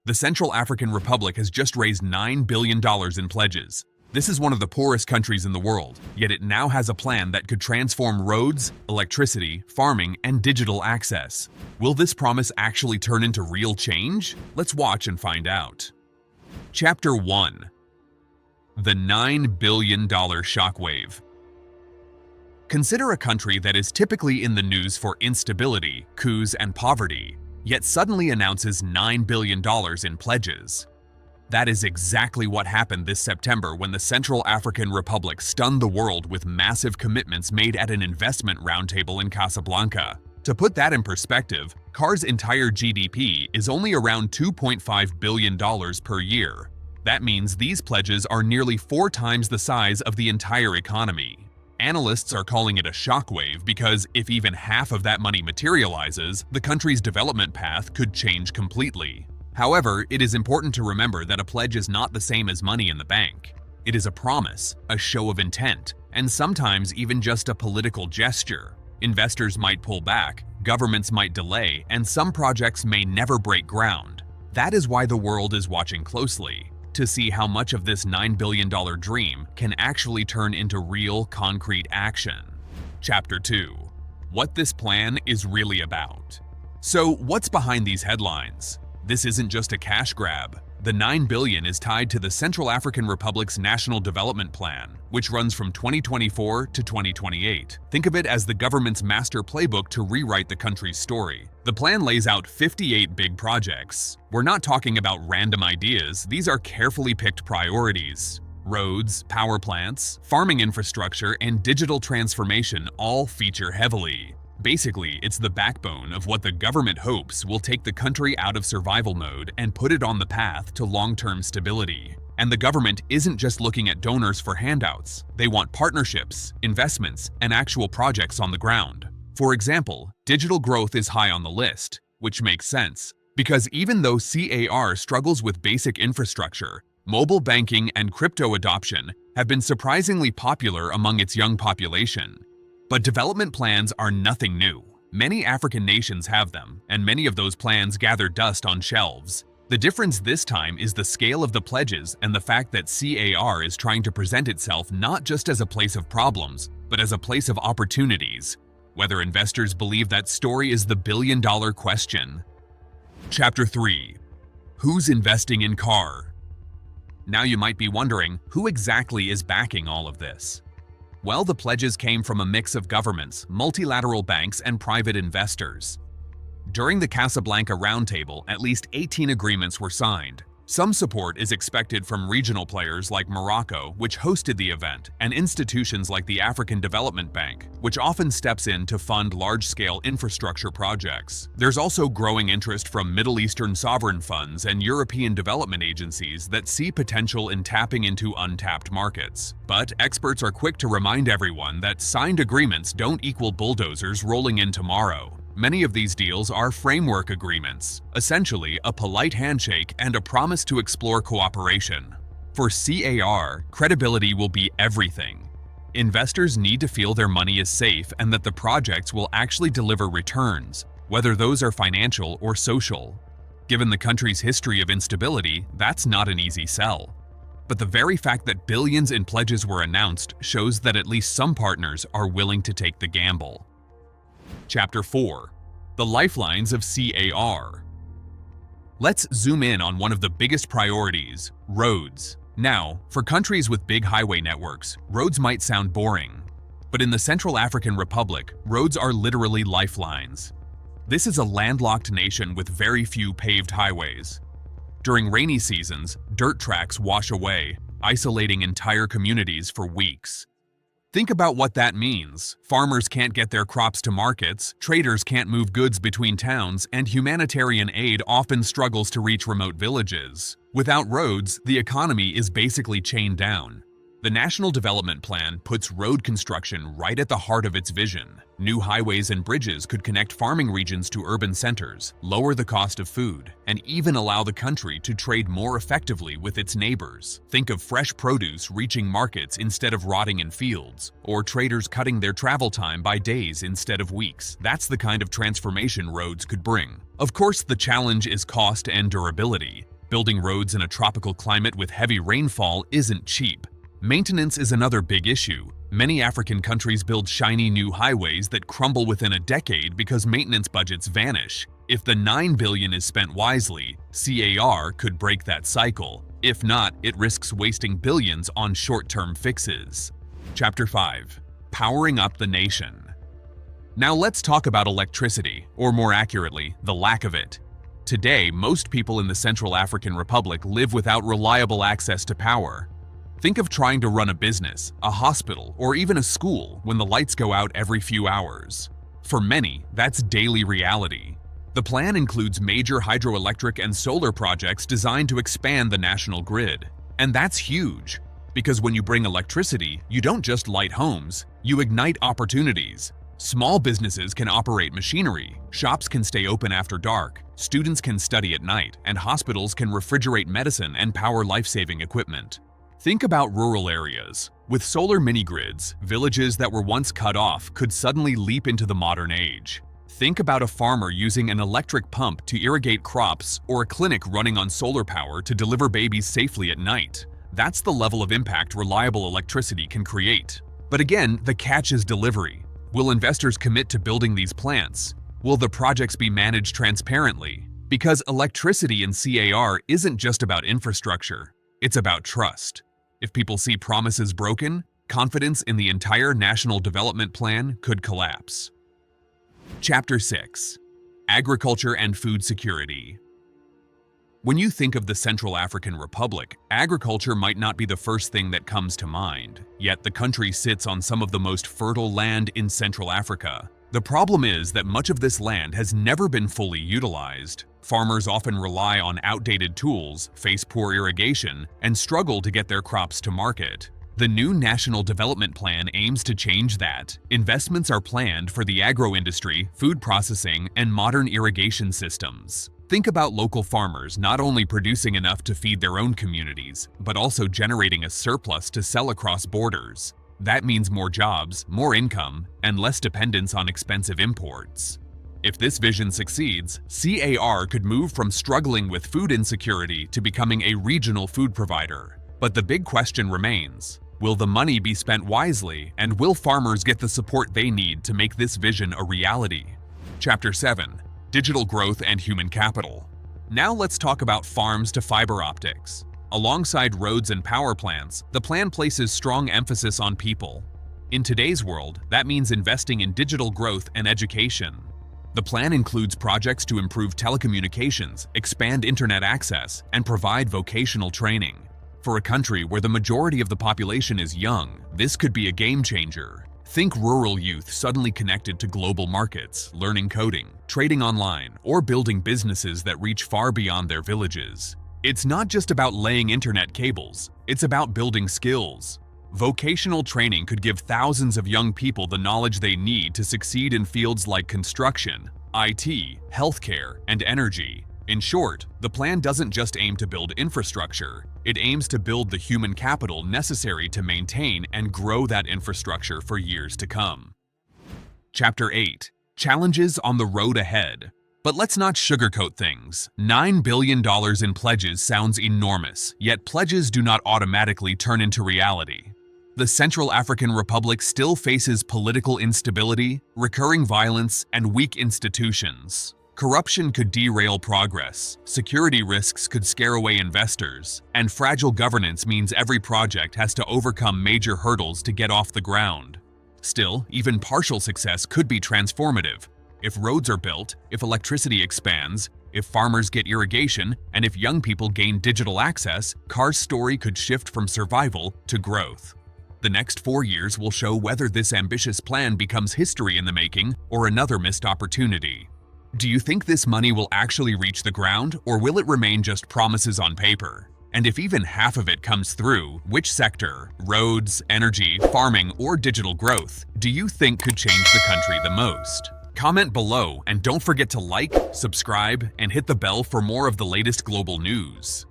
The Central African Republic has just raised $9 billion in pledges. This is one of the poorest countries in the world, yet it now has a plan that could transform roads, electricity, farming, and digital access. Will this promise actually turn into real change? Let's watch and find out. Chapter 1. The $9 billion shockwave. Consider a country that is typically in the news for instability, coups, and poverty, yet suddenly announces $9 billion in pledges. That is exactly what happened this September when the Central African Republic stunned the world with massive commitments made at an investment roundtable in Casablanca. To put that in perspective, CAR's entire GDP is only around $2.5 billion per year. That means these pledges are nearly 4 times the size of the entire economy. Analysts are calling it a shockwave because if even half of that money materializes, the country's development path could change completely. However, it is important to remember that a pledge is not the same as money in the bank. It is a promise, a show of intent, and sometimes even just a political gesture. Investors might pull back, governments might delay, and some projects may never break ground. That is why the world is watching closely, to see how much of this $9 billion dream can actually turn into real, concrete action. Chapter 2. What this plan is really about. So, what's behind these headlines? This isn't just a cash grab. The $9 billion is tied to the Central African Republic's National Development Plan, which runs from 2024 to 2028. Think of it as the government's master playbook to rewrite the country's story. The plan lays out 58 big projects. We're not talking about random ideas, these are carefully picked priorities. Roads, power plants, farming infrastructure, and digital transformation all feature heavily. Basically, it's the backbone of what the government hopes will take the country out of survival mode and put it on the path to long-term stability. And the government isn't just looking at donors for handouts. They want partnerships, investments, and actual projects on the ground. For example, digital growth is high on the list, which makes sense, because even though CAR struggles with basic infrastructure, mobile banking and crypto adoption have been surprisingly popular among its young population. But development plans are nothing new. Many African nations have them, and many of those plans gather dust on shelves. The difference this time is the scale of the pledges and the fact that CAR is trying to present itself not just as a place of problems, but as a place of opportunities. Whether investors believe that story is the billion-dollar question. Chapter 3. Who's investing in CAR? Now you might be wondering, who exactly is backing all of this? Well, the pledges came from a mix of governments, multilateral banks, and private investors. During the Casablanca Roundtable, at least 18 agreements were signed. Some support is expected from regional players like Morocco, which hosted the event, and institutions like the African Development Bank, which often steps in to fund large-scale infrastructure projects. There's also growing interest from Middle Eastern sovereign funds and European development agencies that see potential in tapping into untapped markets. But experts are quick to remind everyone that signed agreements don't equal bulldozers rolling in tomorrow. Many of these deals are framework agreements, essentially a polite handshake and a promise to explore cooperation. For CAR, credibility will be everything. Investors need to feel their money is safe and that the projects will actually deliver returns, whether those are financial or social. Given the country's history of instability, that's not an easy sell. But the very fact that billions in pledges were announced shows that at least some partners are willing to take the gamble. Chapter 4. The Lifelines of CAR. Let's zoom in on one of the biggest priorities, roads. Now, for countries with big highway networks, roads might sound boring. But in the Central African Republic, roads are literally lifelines. This is a landlocked nation with very few paved highways. During rainy seasons, dirt tracks wash away, isolating entire communities for weeks. Think about what that means. Farmers can't get their crops to markets, traders can't move goods between towns, and humanitarian aid often struggles to reach remote villages. Without roads, the economy is basically chained down. The National Development Plan puts road construction right at the heart of its vision. New highways and bridges could connect farming regions to urban centers, lower the cost of food, and even allow the country to trade more effectively with its neighbors. Think of fresh produce reaching markets instead of rotting in fields, or traders cutting their travel time by days instead of weeks. That's the kind of transformation roads could bring. Of course, the challenge is cost and durability. Building roads in a tropical climate with heavy rainfall isn't cheap. Maintenance is another big issue. Many African countries build shiny new highways that crumble within a decade because maintenance budgets vanish. If the $9 billion is spent wisely, CAR could break that cycle. If not, it risks wasting billions on short-term fixes. Chapter 5. Powering up the nation. Now let's talk about electricity, or more accurately, the lack of it. Today, most people in the Central African Republic live without reliable access to power. Think of trying to run a business, a hospital, or even a school when the lights go out every few hours. For many, that's daily reality. The plan includes major hydroelectric and solar projects designed to expand the national grid. And that's huge, because when you bring electricity, you don't just light homes, you ignite opportunities. Small businesses can operate machinery, shops can stay open after dark, students can study at night, and hospitals can refrigerate medicine and power life-saving equipment. Think about rural areas. With solar mini-grids, villages that were once cut off could suddenly leap into the modern age. Think about a farmer using an electric pump to irrigate crops or a clinic running on solar power to deliver babies safely at night. That's the level of impact reliable electricity can create. But again, the catch is delivery. Will investors commit to building these plants? Will the projects be managed transparently? Because electricity in CAR isn't just about infrastructure, it's about trust. If people see promises broken, confidence in the entire national development plan could collapse. Chapter 6. Agriculture and Food Security. When you think of the Central African Republic, agriculture might not be the first thing that comes to mind. Yet the country sits on some of the most fertile land in Central Africa. The problem is that much of this land has never been fully utilized. Farmers often rely on outdated tools, face poor irrigation, and struggle to get their crops to market. The new National Development Plan aims to change that. Investments are planned for the agro-industry, food processing, and modern irrigation systems. Think about local farmers not only producing enough to feed their own communities, but also generating a surplus to sell across borders. That means more jobs, more income, and less dependence on expensive imports. If this vision succeeds, CAR could move from struggling with food insecurity to becoming a regional food provider. But the big question remains, will the money be spent wisely, and will farmers get the support they need to make this vision a reality? Chapter 7. Digital Growth and Human Capital. Now let's talk about farms to fiber optics. Alongside roads and power plants, the plan places strong emphasis on people. In today's world, that means investing in digital growth and education. The plan includes projects to improve telecommunications, expand internet access, and provide vocational training. For a country where the majority of the population is young, this could be a game changer. Think rural youth suddenly connected to global markets, learning coding, trading online, or building businesses that reach far beyond their villages. It's not just about laying internet cables, it's about building skills. Vocational training could give thousands of young people the knowledge they need to succeed in fields like construction, IT, healthcare, and energy. In short, the plan doesn't just aim to build infrastructure, it aims to build the human capital necessary to maintain and grow that infrastructure for years to come. Chapter 8. Challenges on the road ahead. But let's not sugarcoat things. $9 billion in pledges sounds enormous, yet pledges do not automatically turn into reality. The Central African Republic still faces political instability, recurring violence, and weak institutions. Corruption could derail progress, security risks could scare away investors, and fragile governance means every project has to overcome major hurdles to get off the ground. Still, even partial success could be transformative. If roads are built, if electricity expands, if farmers get irrigation, and if young people gain digital access, CAR's story could shift from survival to growth. The next 4 years will show whether this ambitious plan becomes history in the making or another missed opportunity. Do you think this money will actually reach the ground, or will it remain just promises on paper? And if even half of it comes through, which sector, roads, energy, farming, or digital growth, do you think could change the country the most? Comment below, and don't forget to like, subscribe, and hit the bell for more of the latest global news.